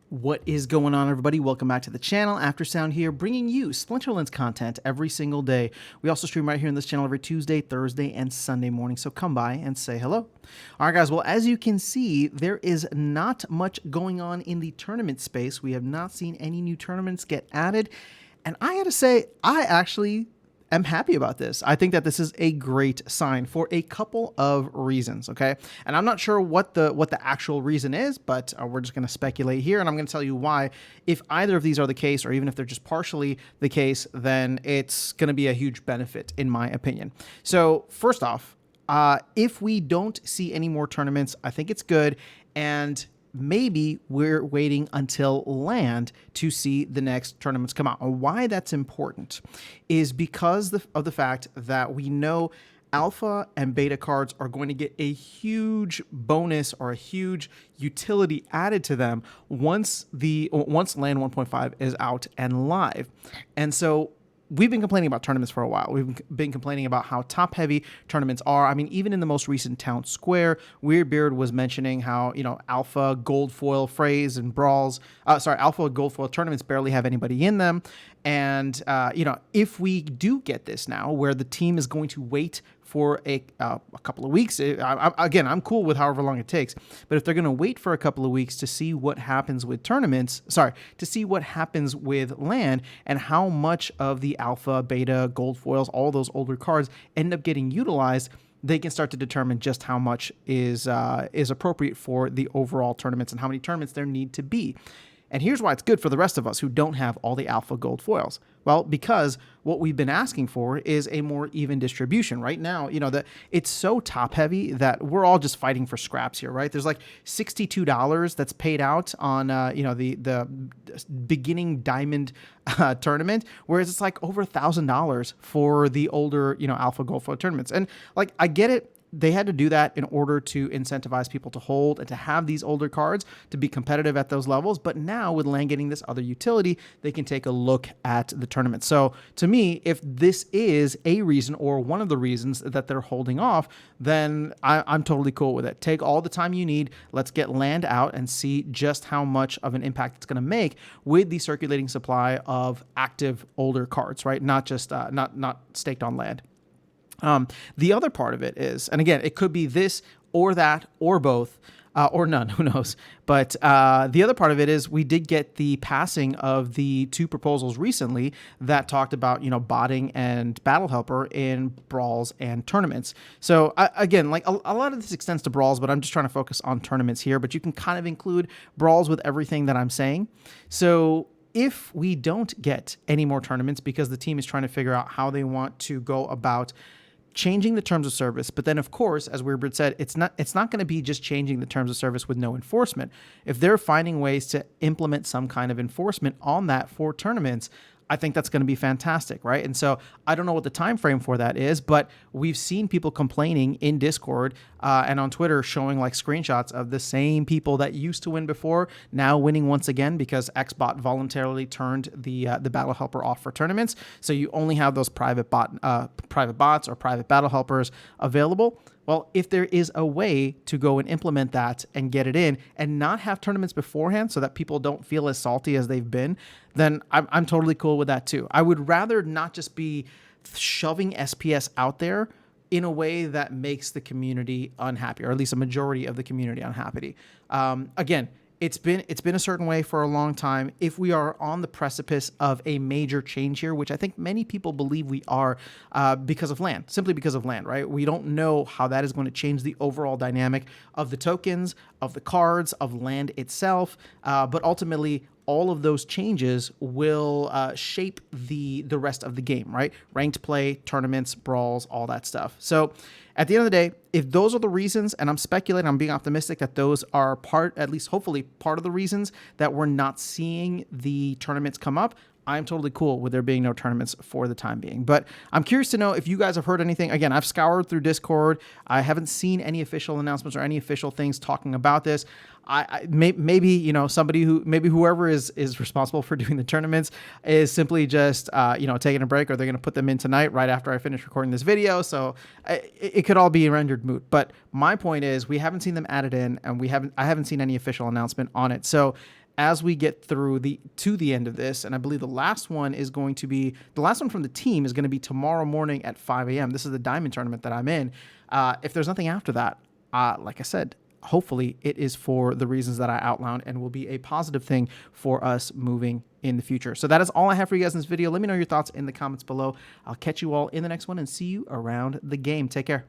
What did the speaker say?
What is going on, everybody? Welcome back to the channel. Aftersound here, bringing you Splinterlands content every single day. We also stream right here on this channel every Tuesday, Thursday, and Sunday morning, so come by and say hello. All right, guys, well, as you can see, there is not much going on in the tournament space. We have not seen any new tournaments get added, and I gotta say, I actually am happy about this. I think that this is a great sign for a couple of reasons, okay? And I'm not sure what the actual reason is, but we're just going to speculate here, and I'm going to tell you why. If either of these are the case, or even if they're just partially the case, then it's going to be a huge benefit, in my opinion. So first off, if we don't see any more tournaments, I think it's good, and maybe we're waiting until land to see the next tournaments come out. And why that's important is because of the fact that we know alpha and beta cards are going to get a huge bonus or a huge utility added to them once land 1.5 is out and live. And so we've been complaining about tournaments for a while. We've been complaining about how top-heavy tournaments are. I mean, even in the most recent Town Square, Weirdbeard was mentioning how, alpha gold foil phrase and brawls, alpha gold foil tournaments barely have anybody in them. And, if we do get this now, where the team is going to wait for a couple of weeks, I'm cool with however long it takes. But if they're going to wait for a couple of weeks to see what happens with to see what happens with land and how much of the alpha, beta, gold foils, all those older cards end up getting utilized, they can start to determine just how much is appropriate for the overall tournaments and how many tournaments there need to be. And here's why it's good for the rest of us who don't have all the alpha gold foils. Well, because what we've been asking for is a more even distribution. Right now, it's so top heavy that we're all just fighting for scraps here, right? There's like $62 that's paid out on, the beginning diamond tournament, whereas it's like over $1,000 for the older, alpha gold foil tournaments. And like, I get it. They had to do that in order to incentivize people to hold and to have these older cards to be competitive at those levels. But now with land getting this other utility, they can take a look at the tournament. So to me, if this is a reason or one of the reasons that they're holding off, then I'm totally cool with it. Take all the time you need. Let's get land out and see just how much of an impact it's going to make with the circulating supply of active older cards, right? Not just not staked on land. The other part of it is, and again, it could be this or that or both or none, who knows. But the other part of it is we did get the passing of the two proposals recently that talked about, botting and battle helper in brawls and tournaments. So again, like a lot of this extends to brawls, but I'm just trying to focus on tournaments here, but you can kind of include brawls with everything that I'm saying. So if we don't get any more tournaments because the team is trying to figure out how they want to go about changing the terms of service, but then of course, as Weirdbeard said, it's not going to be just changing the terms of service with no enforcement. If they're finding ways to implement some kind of enforcement on that for tournaments, I think that's going to be fantastic, right? And so I don't know what the time frame for that is, but we've seen people complaining in Discord and on Twitter showing like screenshots of the same people that used to win before now winning once again because XBot voluntarily turned the battle helper off for tournaments. So you only have those private bots or private battle helpers available. Well, if there is a way to go and implement that and get it in and not have tournaments beforehand so that people don't feel as salty as they've been, then I'm totally cool with that too. I would rather not just be shoving SPS out there in a way that makes the community unhappy, or at least a majority of the community unhappy. Again, it's been a certain way for a long time. If we are on the precipice of a major change here, which I think many people believe we are because of land, simply because of land, right? We don't know how that is going to change the overall dynamic of the tokens, of the cards, of land itself. But ultimately, all of those changes will shape the rest of the game, right? Ranked play, tournaments, brawls, all that stuff. So at the end of the day, if those are the reasons, and I'm speculating, I'm being optimistic that those are at least hopefully part of the reasons that we're not seeing the tournaments come up, I'm totally cool with there being no tournaments for the time being. But I'm curious to know if you guys have heard anything. Again, I've scoured through Discord. I haven't seen any official announcements or any official things talking about this. Maybe whoever is responsible for doing the tournaments is simply just taking a break, or they're going to put them in tonight right after I finish recording this video. So it could all be rendered moot. But my point is, we haven't seen them added in, and I haven't seen any official announcement on it. So as we get through to the end of this, and I believe the last one from the team is going to be tomorrow morning at 5 a.m. This is the Diamond tournament that I'm in. If there's nothing after that, like I said, hopefully it is for the reasons that I outlined and will be a positive thing for us moving in the future. So that is all I have for you guys in this video. Let me know your thoughts in the comments below. I'll catch you all in the next one and see you around the game. Take care.